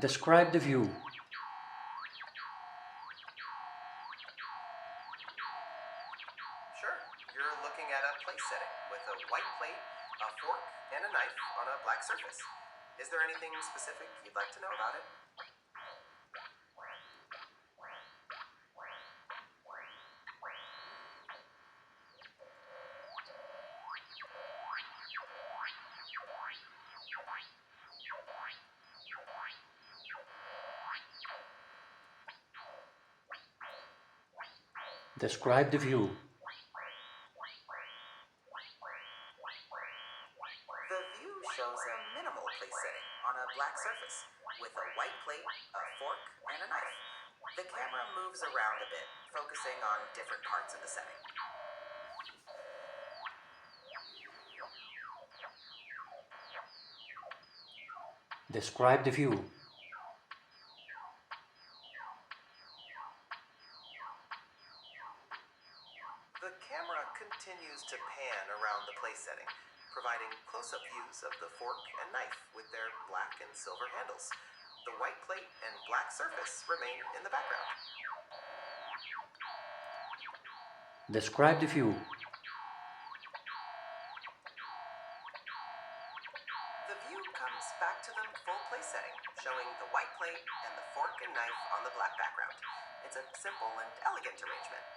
Describe the view. Sure, you're looking at a plate setting with a white plate, a fork, and a knife on a black surface. Is there anything specific you'd like to know about it? Describe the view. The view shows a minimal place setting on a black surface with a white plate, a fork, and a knife. The camera moves around a bit, focusing on different parts of the setting. Describe the view. The camera continues to pan around the place setting, providing close-up views of the fork and knife with their black and silver handles. The white plate and black surface remain in the background. Describe the view. The view comes back to the full place setting, showing the white plate and the fork and knife on the black background. It's a simple and elegant arrangement.